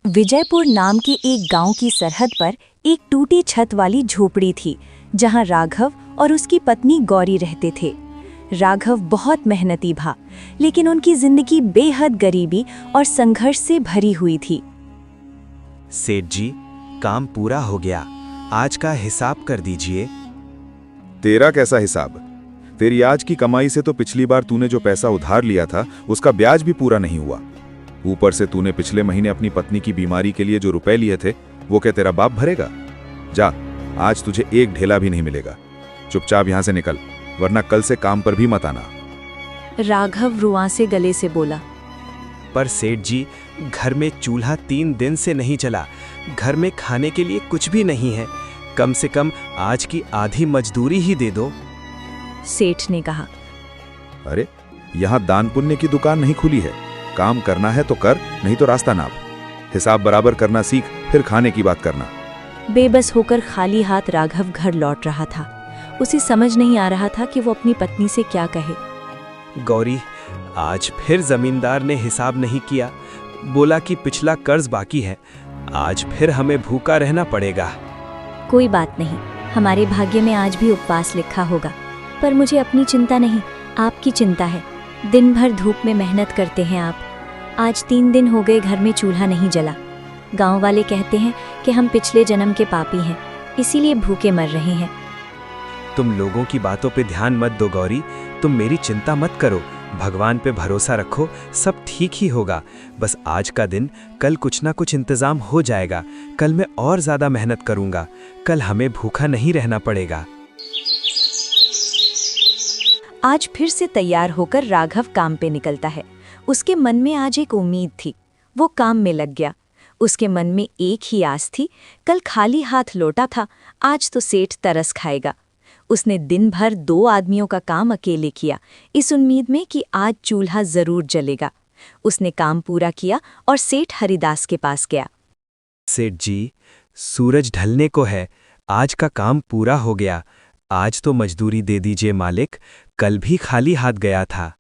विजयपुर नाम के एक गांव की सरहद पर एक टूटी छत वाली झोपड़ी थी, जहां राघव और उसकी पत्नी गौरी रहते थे। राघव बहुत मेहनती था, लेकिन उनकी जिंदगी बेहद गरीबी और संघर्ष से भरी हुई थी। सेठ जी, काम पूरा हो गया, आज का हिसाब कर दीजिए। तेरा कैसा हिसाब? तेरी आज की कमाई से तो पिछली बार तूने जो पैसा उधार लिया था उसका ब्याज भी पूरा नहीं हुआ। ऊपर से तूने पिछले महीने अपनी पत्नी की बीमारी के लिए जो रुपए लिए थे वो क्या तेरा बाप भरेगा? जा, आज तुझे एक ढेला भी नहीं मिलेगा। चुपचाप यहां से निकल, वरना कल से काम पर भी मत आना। राघव रुआं से गले से बोला। पर सेठ जी, घर में चूल्हा 3 दिन से नहीं चला, घर में खाने के लिए कुछ भी नहीं है, कम से कम आज की आधी मजदूरी ही दे दो। सेठ ने कहा। अरे, यहाँ दान पुण्य की दुकान नहीं खुली है। काम करना है तो कर, नहीं तो रास्ता नाप। हिसाब बराबर करना सीख, फिर खाने की बात करना। बेबस होकर खाली हाथ राघव घर लौट रहा था। उसे समझ नहीं आ रहा था कि वो अपनी पत्नी से क्या कहे। गौरी, आज फिर जमींदार ने हिसाब नहीं किया, बोला कि पिछला कर्ज बाकी है, आज फिर हमें भूखा रहना पड़ेगा। कोई बात नहीं, हमारे भाग्य में आज भी उपवास लिखा होगा। पर मुझे अपनी चिंता नहीं, आपकी चिंता है। दिन भर धूप में मेहनत करते हैं आप। आज 3 दिन हो गए घर में चूल्हा नहीं जला। गांव वाले कहते हैं कि हम पिछले जन्म के पापी हैं, इसीलिए भूखे मर रहे हैं। तुम लोगों की बातों पे ध्यान मत दो गौरी, तुम मेरी चिंता मत करो, भगवान पे भरोसा रखो, सब ठीक ही होगा। बस आज का दिन, कल कुछ ना कुछ इंतजाम हो जाएगा। कल मैं और ज्यादा मेहनत करूंगा, कल हमें भूखा नहीं रहना पड़ेगा। आज फिर से तैयार होकर राघव काम पे निकलता है। उसके मन में आज एक उम्मीद थी। वो काम में लग गया। उसके मन में एक ही आस थी, कल खाली हाथ लौटा था, आज तो सेठ तरस खाएगा। उसने दिन भर 2 आदमियों का काम अकेले किया, इस उम्मीद में कि आज चूल्हा जरूर जलेगा। उसने काम पूरा किया और सेठ हरिदास के पास गया। सेठ जी, सूरज ढलने को है, आज का काम पूरा हो गया, आज तो मजदूरी दे दीजिए मालिक, कल भी खाली हाथ गया था।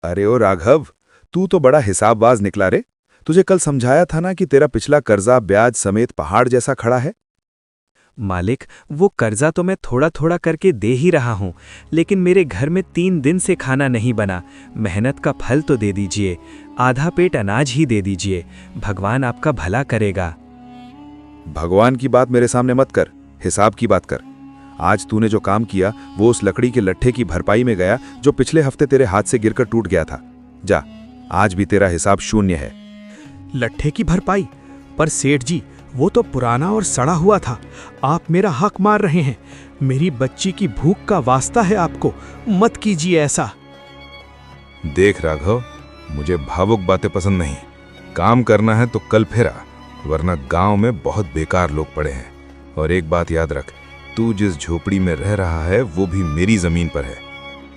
अरे ओ राघव, तू तो बड़ा हिसाबबाज निकला रे। तुझे कल समझाया था ना कि तेरा पिछला कर्जा ब्याज समेत पहाड़ जैसा खड़ा है। मालिक, वो कर्जा तो मैं थोड़ा थोड़ा करके दे ही रहा हूँ, लेकिन मेरे घर में 3 दिन से खाना नहीं बना। मेहनत का फल तो दे दीजिए, आधा पेट अनाज ही दे दीजिए, भगवान आपका भला करेगा। भगवान की बात मेरे सामने मत कर, हिसाब की बात कर। आज तूने जो काम किया वो उस लकड़ी के लट्ठे की भरपाई में गया जो पिछले हफ्ते तेरे हाथ से गिरकर टूट गया था। जा, आज भी तेरा हिसाब शून्य है। लट्ठे की भरपाई? पर सेठ जी, वो तो पुराना और सड़ा हुआ था। आप मेरा हक मार रहे हैं। मेरी बच्ची की भूख का वास्ता है आपको, मत कीजिए ऐसा। देख राघव, मुझे भावुक बातें पसंद नहीं। काम करना है तो कल फिर आ, वरना गांव में बहुत बेकार लोग पड़े हैं। और एक बात याद रख, तू जिस झोपड़ी में रह रहा है वो भी मेरी जमीन पर है।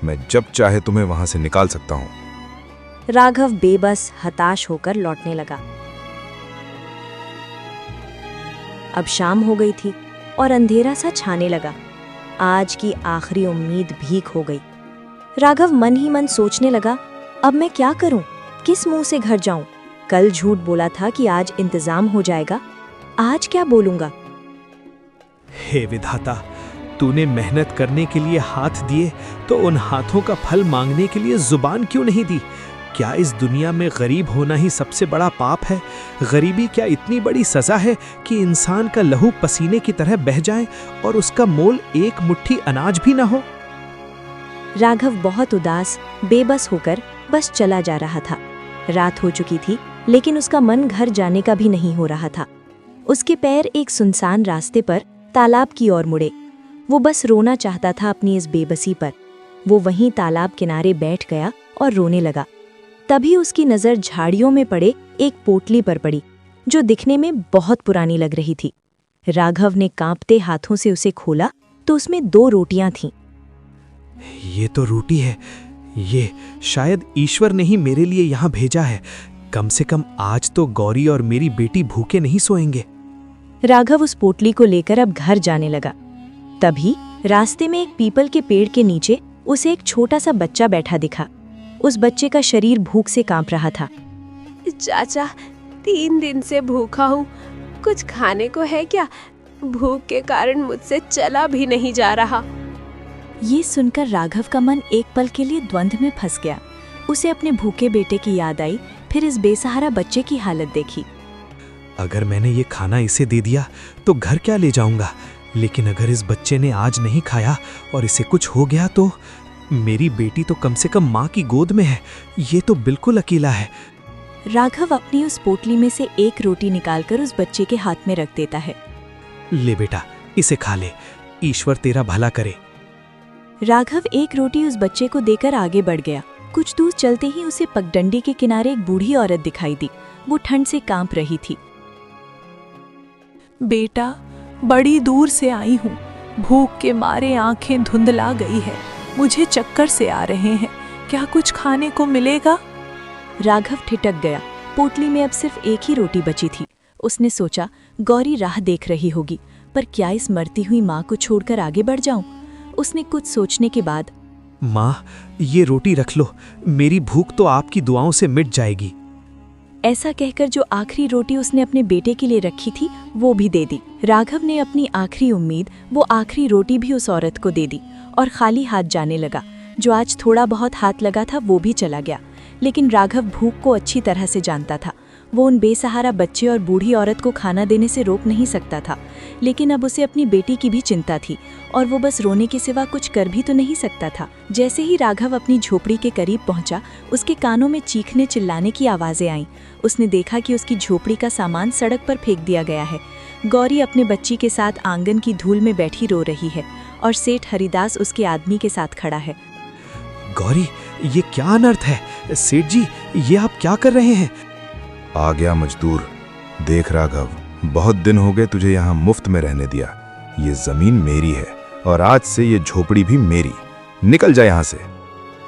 मैं जब चाहे तुम्हें वहां से निकाल सकता हूं। राघव बेबस हताश होकर लौटने लगा। अब शाम हो गई थी और अंधेरा सा छाने लगा। आज की आखिरी उम्मीद भी खो गई। राघव मन ही मन सोचने लगा, अब मैं क्या करूं? किस मुंह से घर जाऊं? कल झूठ बोला था कि आज इंतजाम हो जाएगा, आज क्या बोलूंगा? हे विधाता, तूने मेहनत करने के लिए हाथ दिए तो उन हाथों का फल मांगने के लिए जुबान क्यों नहीं दी? क्या इस दुनिया में गरीब होना ही सबसे बड़ा पाप है? गरीबी क्या इतनी बड़ी सजा है कि इंसान का लहू पसीने की तरह बह जाए और उसका मोल एक मुट्ठी अनाज भी ना हो? राघव बहुत उदास, बेबस होकर बस चला जा रहा था। रात हो चुकी थी, लेकिन उसका मन घर जाने का भी नहीं हो रहा था। उसके पैर एक सुनसान रास्ते पर तालाब की ओर मुड़े। वो बस रोना चाहता था अपनी इस बेबसी पर। वो वहीं तालाब किनारे बैठ गया और रोने लगा। तभी उसकी नज़र झाड़ियों में पड़े एक पोटली पर पड़ी, जो दिखने में बहुत पुरानी लग रही थी। राघव ने कांपते हाथों से उसे खोला तो उसमें 2 रोटियां थीं। ये तो रोटी है, ये शायद ईश्वर ने ही मेरे लिए यहाँ भेजा है। कम से कम आज तो गौरी और मेरी बेटी भूखे नहीं सोएंगे। राघव उस पोटली को लेकर अब घर जाने लगा। तभी रास्ते में एक पीपल के पेड़ के नीचे उसे एक छोटा सा बच्चा बैठा दिखा। उस बच्चे का शरीर भूख से कांप रहा था। चाचा, 3 दिन से भूखा हूँ, कुछ खाने को है क्या? भूख के कारण मुझसे चला भी नहीं जा रहा। ये सुनकर राघव का मन एक पल के लिए द्वंद्व में फंस गया। उसे अपने भूखे बेटे की याद आई, फिर इस बेसहारा बच्चे की हालत देखी। अगर मैंने ये खाना इसे दे दिया तो घर क्या ले जाऊंगा, लेकिन अगर इस बच्चे ने आज नहीं खाया और इसे कुछ हो गया तो मेरी बेटी तो कम से कम माँ की गोद में है, ये तो बिल्कुल अकेला है। राघव अपनी उस पोटली में से एक रोटी निकालकर उस बच्चे के हाथ में रख देता है। ले बेटा, इसे खा ले, ईश्वर तेरा भला करे। राघव एक रोटी उस बच्चे को देकर आगे बढ़ गया। कुछ दूर चलते ही उसे पगडंडी के किनारे एक बूढ़ी औरत दिखाई दी। वो ठंड से कांप रही थी। बेटा, बड़ी दूर से आई हूँ, भूख के मारे आंखें धुंधला गई है, मुझे चक्कर से आ रहे हैं, क्या कुछ खाने को मिलेगा? राघव ठिठक गया। पोटली में अब सिर्फ एक ही रोटी बची थी। उसने सोचा गौरी राह देख रही होगी, पर क्या इस मरती हुई माँ को छोड़कर आगे बढ़ जाऊं? उसने कुछ सोचने के बाद, माँ, ये रोटी रख लो, मेरी भूख तो आपकी दुआओं से मिट जाएगी। ऐसा कहकर जो आखिरी रोटी उसने अपने बेटे के लिए रखी थी वो भी दे दी। राघव ने अपनी आखिरी उम्मीद, वो आखिरी रोटी भी उस औरत को दे दी और खाली हाथ जाने लगा। जो आज थोड़ा बहुत हाथ लगा था वो भी चला गया। लेकिन राघव भूख को अच्छी तरह से जानता था। वो उन बेसहारा बच्चे और बूढ़ी औरत को खाना देने से रोक नहीं सकता था, लेकिन अब उसे अपनी बेटी की भी चिंता थी और वो बस रोने के सिवा कुछ कर भी तो नहीं सकता था। जैसे ही राघव अपनी झोपड़ी के करीब पहुंचा, उसके कानों में चीखने चिल्लाने की आवाज़ें आईं। उसने देखा कि उसकी झोपड़ी का सामान सड़क पर फेंक दिया गया है। गौरी अपने बच्ची के साथ आंगन की धूल में बैठी रो रही है और सेठ हरिदास उसके आदमी के साथ खड़ा है। गौरी, ये क्या अनर्थ है? सेठ जी, ये आप क्या कर रहे हैं? आ गया मजदूर। देख राघव, बहुत दिन हो गए तुझे यहाँ मुफ्त में रहने दिया। ये जमीन मेरी है और आज से ये झोपड़ी भी मेरी। निकल जा यहाँ से।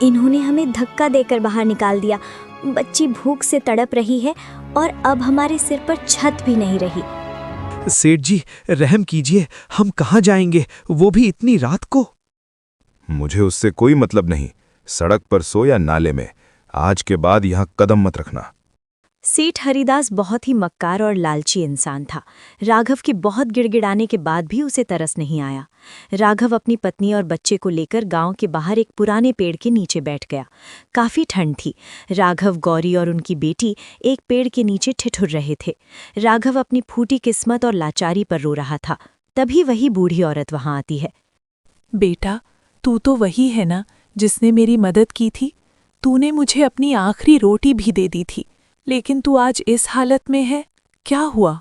इन्होंने हमें धक्का देकर बाहर निकाल दिया। बच्ची भूख से तड़प रही है और अब हमारे सिर पर छत भी नहीं रही। सेठ जी, रहम कीजिए, हम कहाँ जाएंगे, वो भी इतनी रात को? मुझे उससे कोई मतलब नहीं। सड़क पर सो या नाले में, आज के बाद यहाँ कदम मत रखना। सेठ हरिदास बहुत ही मक्कार और लालची इंसान था। राघव के बहुत गिड़गिड़ाने के बाद भी उसे तरस नहीं आया। राघव अपनी पत्नी और बच्चे को लेकर गांव के बाहर एक पुराने पेड़ के नीचे बैठ गया। काफी ठंड थी। राघव, गौरी और उनकी बेटी एक पेड़ के नीचे ठिठुर रहे थे। राघव अपनी फूटी किस्मत और लाचारी पर रो रहा था। तभी वही बूढ़ी औरत वहां आती है। बेटा, तू तो वही है ना जिसने मेरी मदद की थी? तूने मुझे अपनी आखिरी रोटी भी दे दी थी, लेकिन तू आज इस हालत में है, क्या हुआ?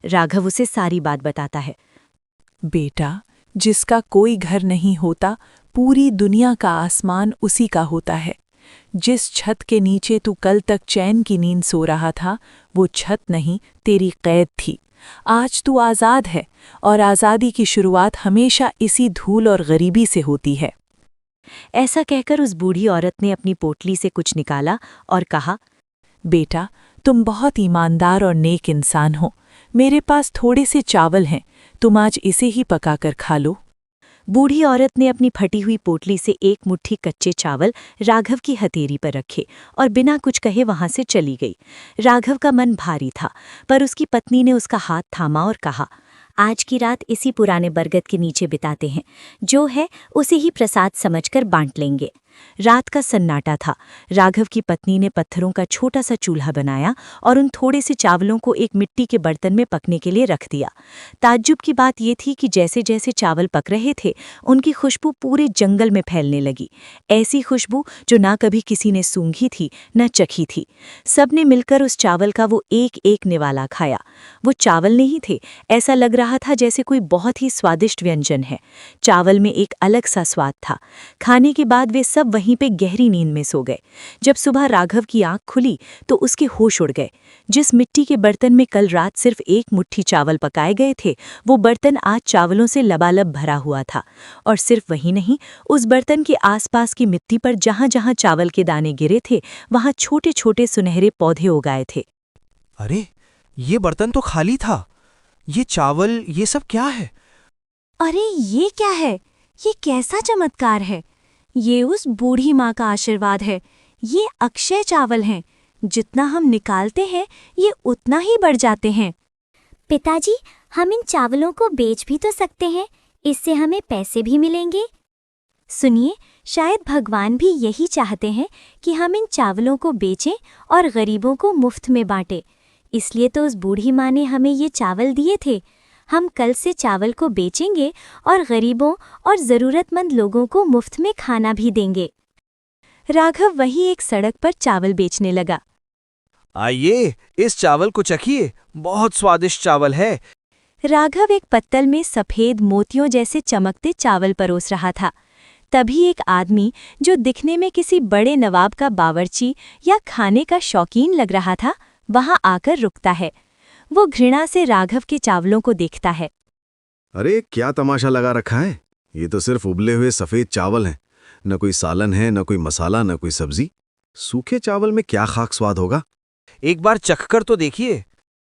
राघव उसे सारी बात बताता है। बेटा, जिसका कोई घर नहीं होता, पूरी दुनिया का आसमान उसी का होता है। जिस छत के नीचे तू कल तक चैन की नींद सो रहा था, वो छत नहीं, तेरी कैद थी। आज तू आज़ाद है और आज़ादी की शुरुआत हमेशा इसी धूल और गरीबी से होती है। ऐसा कहकर उस बूढ़ी औरत ने अपनी पोटली से कुछ निकाला और कहा, बेटा, तुम बहुत ईमानदार और नेक इंसान हो। मेरे पास थोड़े से चावल हैं, तुम आज इसे ही पकाकर खा लो। बूढ़ी औरत ने अपनी फटी हुई पोटली से एक मुट्ठी कच्चे चावल राघव की हथेली पर रखे और बिना कुछ कहे वहां से चली गई। राघव का मन भारी था, पर उसकी पत्नी ने उसका हाथ थामा और कहा, आज की रात इसी पुराने बरगद के नीचे बिताते हैं। जो है उसे ही प्रसाद समझकर बांट लेंगे। रात का सन्नाटा था। राघव की पत्नी ने पत्थरों का छोटा सा चूल्हा बनाया और उन थोड़े से चावलों को एक मिट्टी के बर्तन में पकने के लिए रख दिया। ताज्जुब की बात ये थी कि जैसे जैसे चावल पक रहे थे, उनकी खुशबू पूरे जंगल में फैलने लगी। ऐसी खुशबू जो ना कभी किसी ने सूंघी थी न चखी थी। सबने मिलकर उस चावल का वो एक एक निवाला खाया। वो चावल नहीं थे, ऐसा लग रहा था जैसे कोई बहुत ही स्वादिष्ट व्यंजन है। चावल में एक अलग सा स्वाद था। खाने के बाद वे सब वहीं पे गहरी नींद में सो गए। जब सुबह राघव की आंख खुली तो उसके होश उड़ गए। जिस मिट्टी के बर्तन में कल रात सिर्फ एक मुट्ठी चावल पकाए गए थे, वो बर्तन आज चावलों से लबालब भरा हुआ था। और सिर्फ वही नहीं, उस बर्तन के आसपास की मिट्टी पर जहां जहां चावल के दाने गिरे थे, वहां छोटे छोटे सुनहरे पौधे उगाए थे। अरे, ये बर्तन तो खाली था। ये चावल, ये सब क्या है? अरे ये क्या है? ये कैसा चमत्कार है? ये उस बूढ़ी माँ का आशीर्वाद है। ये अक्षय चावल हैं। जितना हम निकालते हैं ये उतना ही बढ़ जाते हैं। पिताजी, हम इन चावलों को बेच भी तो सकते हैं, इससे हमें पैसे भी मिलेंगे। सुनिए, शायद भगवान भी यही चाहते हैं कि हम इन चावलों को बेचें और गरीबों को मुफ्त में बांटें। इसलिए तो उस बूढ़ी माँ ने हमें ये चावल दिए थे। हम कल से चावल को बेचेंगे और गरीबों और ज़रूरतमंद लोगों को मुफ्त में खाना भी देंगे। राघव वहीं एक सड़क पर चावल बेचने लगा। आइए, इस चावल को चखिए, बहुत स्वादिष्ट चावल है। राघव एक पत्तल में सफ़ेद मोतियों जैसे चमकते चावल परोस रहा था। तभी एक आदमी जो दिखने में किसी बड़े नवाब का बावर्ची या खाने का शौकीन लग रहा था, वहां आकर रुकता है। वो घृणा से राघव के चावलों को देखता है। अरे क्या तमाशा लगा रखा है, ये तो सिर्फ उबले हुए सफ़ेद चावल हैं। न कोई सालन है, न कोई मसाला, न कोई सब्जी। सूखे चावल में क्या खाक स्वाद होगा? एक बार चखकर तो देखिए।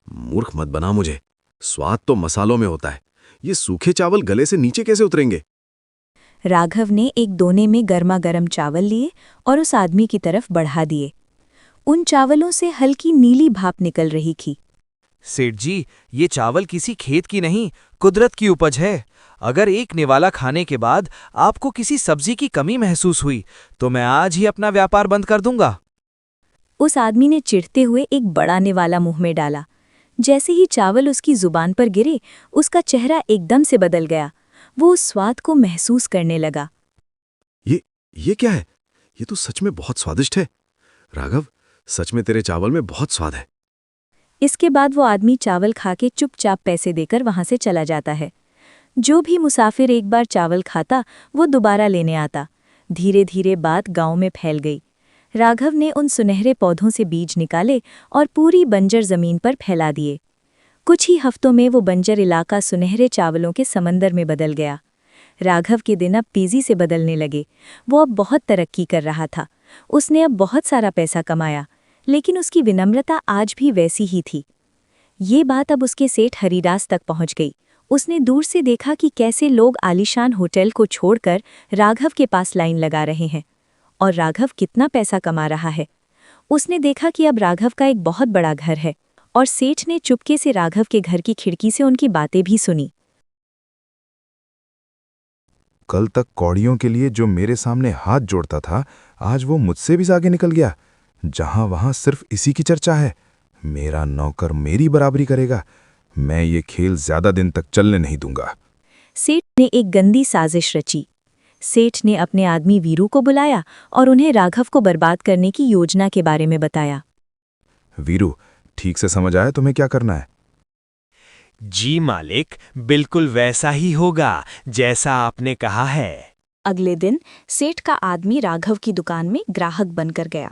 मूर्ख मत बना मुझे, स्वाद तो मसालों में होता है। ये सूखे चावल गले से नीचे कैसे उतरेंगे? राघव ने एक दोने में गर्मा गर्म चावल लिए और उस आदमी की तरफ बढ़ा दिए। उन चावलों से हल्की नीली भाप निकल रही थी। सेठ जी, ये चावल किसी खेत की नहीं, कुदरत की उपज है। अगर एक निवाला खाने के बाद आपको किसी सब्जी की कमी महसूस हुई तो मैं आज ही अपना व्यापार बंद कर दूंगा। उस आदमी ने चिढ़ते हुए एक बड़ा निवाला मुंह में डाला। जैसे ही चावल उसकी जुबान पर गिरे, उसका चेहरा एकदम से बदल गया। वो उस स्वाद को महसूस करने लगा। ये क्या है? ये तो सच में बहुत स्वादिष्ट है। राघव, सच में तेरे चावल में बहुत स्वाद है। इसके बाद वो आदमी चावल खा के चुपचाप पैसे देकर वहां से चला जाता है। जो भी मुसाफिर एक बार चावल खाता, वो दोबारा लेने आता। धीरे धीरे बात गांव में फैल गई। राघव ने उन सुनहरे पौधों से बीज निकाले और पूरी बंजर जमीन पर फैला दिए। कुछ ही हफ्तों में वो बंजर इलाका सुनहरे चावलों के समंदर में बदल गया। राघव के दिन अब तेजी से बदलने लगे। वो अब बहुत तरक्की कर रहा था। उसने अब बहुत सारा पैसा कमाया, लेकिन उसकी विनम्रता आज भी वैसी ही थी। ये बात अब उसके सेठ हरिदास तक पहुंच गई। उसने दूर से देखा कि कैसे लोग आलीशान होटल को छोड़कर राघव के पास लाइन लगा रहे हैं और राघव कितना पैसा कमा रहा है। उसने देखा कि अब राघव का एक बहुत बड़ा घर है और सेठ ने चुपके से राघव के घर की खिड़की से उनकी बातें भी सुनी। कल तक कौड़ियों के लिए जो मेरे सामने हाथ जोड़ता था, आज वो मुझसे भी आगे निकल गया। जहां वहां सिर्फ इसी की चर्चा है। मेरा नौकर मेरी बराबरी करेगा। मैं ये खेल ज्यादा दिन तक चलने नहीं दूंगा। सेठ ने एक गंदी साजिश रची। सेठ ने अपने आदमी वीरू को बुलाया और उन्हें राघव को बर्बाद करने की योजना के बारे में बताया। वीरू, ठीक से समझ आया तुम्हें क्या करना है? जी मालिक, बिल्कुल वैसा ही होगा जैसा आपने कहा है। अगले दिन सेठ का आदमी राघव की दुकान में ग्राहक बनकर गया।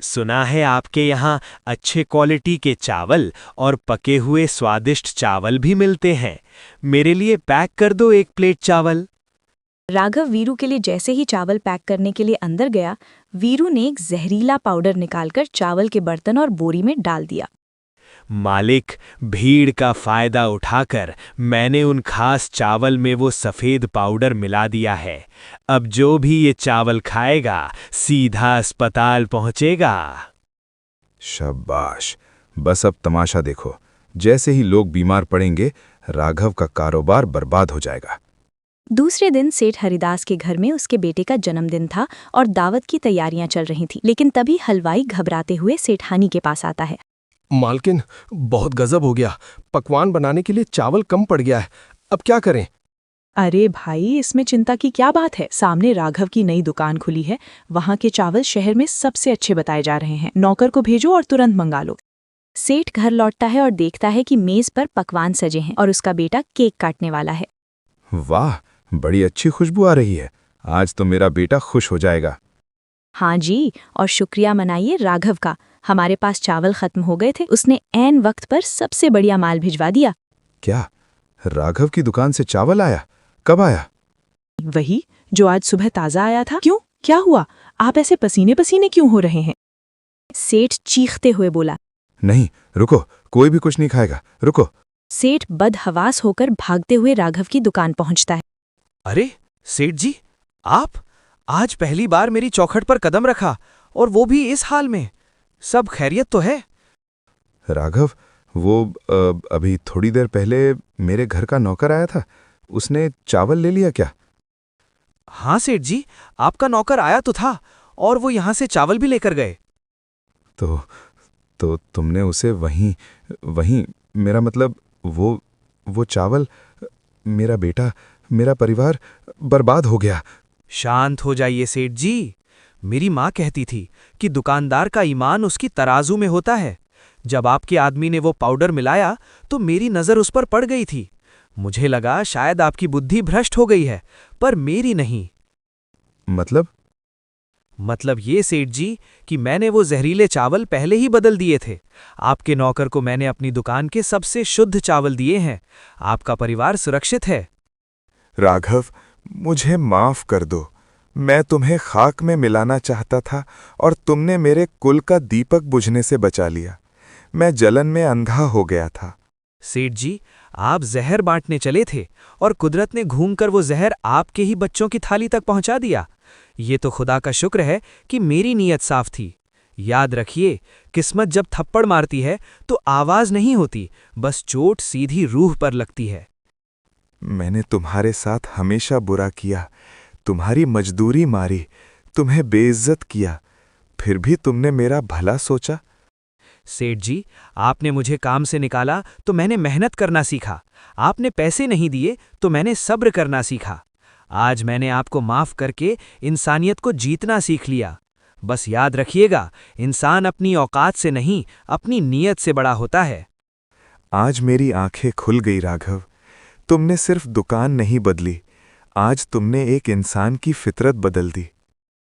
सुना है आपके यहाँ अच्छे क्वालिटी के चावल और पके हुए स्वादिष्ट चावल भी मिलते हैं। मेरे लिए पैक कर दो 1 प्लेट चावल। राघव वीरू के लिए जैसे ही चावल पैक करने के लिए अंदर गया, वीरू ने एक जहरीला पाउडर निकालकर चावल के बर्तन और बोरी में डाल दिया। मालिक, भीड़ का फायदा उठाकर मैंने उन खास चावल में वो सफ़ेद पाउडर मिला दिया है। अब जो भी ये चावल खाएगा सीधा अस्पताल पहुंचेगा। शाबाश, बस अब तमाशा देखो। जैसे ही लोग बीमार पड़ेंगे, राघव का कारोबार बर्बाद हो जाएगा। दूसरे दिन सेठ हरिदास के घर में उसके बेटे का जन्मदिन था और दावत की तैयारियां चल रही थीं। लेकिन तभी हलवाई घबराते हुए सेठानी के पास आता है। मालकिन, बहुत गजब हो गया। पकवान बनाने के लिए चावल कम पड़ गया है, अब क्या करें? अरे भाई, इसमें चिंता की क्या बात है? सामने राघव की नई दुकान खुली है, वहां के चावल शहर में सबसे अच्छे बताए जा रहे हैं। नौकर को भेजो और तुरंत मंगा लो। सेठ घर लौटता है और देखता है कि मेज पर पकवान सजे हैं और उसका बेटा केक काटने वाला है। वाह, बड़ी अच्छी खुशबू आ रही है। आज तो मेरा बेटा खुश हो जाएगा। हाँ जी, और शुक्रिया मनाइए राघव का। हमारे पास चावल खत्म हो गए थे, उसने ऐन वक्त पर सबसे बढ़िया माल भिजवा दिया। क्या राघव की दुकान से चावल आया? कब आया? वही जो आज सुबह ताज़ा आया था। क्यों, क्या हुआ? आप ऐसे पसीने पसीने क्यों हो रहे हैं? सेठ चीखते हुए बोला। नहीं, रुको, कोई भी कुछ नहीं खाएगा, रुको। सेठ बदहवास होकर भागते हुए राघव की दुकान पहुंचता है। अरे सेठ जी, आप आज पहली बार मेरी चौखट पर कदम रखा, और वो भी इस हाल में। सब खैरियत तो है? राघव, वो अभी थोड़ी देर पहले मेरे घर का नौकर आया था, उसने चावल ले लिया क्या? हाँ सेठ जी, आपका नौकर आया तो था और वो यहाँ से चावल भी लेकर गए। तो तुमने उसे वहीं मेरा मतलब वो चावल, मेरा बेटा, मेरा परिवार बर्बाद हो गया। शांत हो जाइए सेठ जी। मेरी माँ कहती थी कि दुकानदार का ईमान उसकी तराजू में होता है। जब आपके आदमी ने वो पाउडर मिलाया तो मेरी नज़र उस पर पड़ गई थी। मुझे लगा शायद आपकी बुद्धि भ्रष्ट हो गई है, पर मेरी नहीं। मतलब ये सेठ जी कि मैंने वो जहरीले चावल पहले ही बदल दिए थे। आपके नौकर को मैंने अपनी दुकान के सबसे शुद्ध चावल दिए हैं। आपका परिवार सुरक्षित है। राघव, मुझे माफ कर दो। मैं तुम्हें खाक में मिलाना चाहता था और तुमने मेरे कुल का दीपक बुझने से बचा लिया। मैं जलन में अंधा हो गया था। सेठ जी, आप जहर बांटने चले थे और कुदरत ने घूमकर वो जहर आपके ही बच्चों की थाली तक पहुंचा दिया। ये तो खुदा का शुक्र है कि मेरी नीयत साफ थी। याद रखिए, किस्मत जब थप्पड़ मारती है तो आवाज नहीं होती, बस चोट सीधी रूह पर लगती है। मैंने तुम्हारे साथ हमेशा बुरा किया, तुम्हारी मजदूरी मारी, तुम्हें बेइज्जत किया, फिर भी तुमने मेरा भला सोचा। सेठ जी, आपने मुझे काम से निकाला तो मैंने मेहनत करना सीखा। आपने पैसे नहीं दिए तो मैंने सब्र करना सीखा। आज मैंने आपको माफ करके इंसानियत को जीतना सीख लिया। बस याद रखिएगा, इंसान अपनी औकात से नहीं, अपनी नीयत से बड़ा होता है। आज मेरी आंखें खुल गई राघव। तुमने सिर्फ दुकान नहीं बदली, आज तुमने एक इंसान की फितरत बदल दी।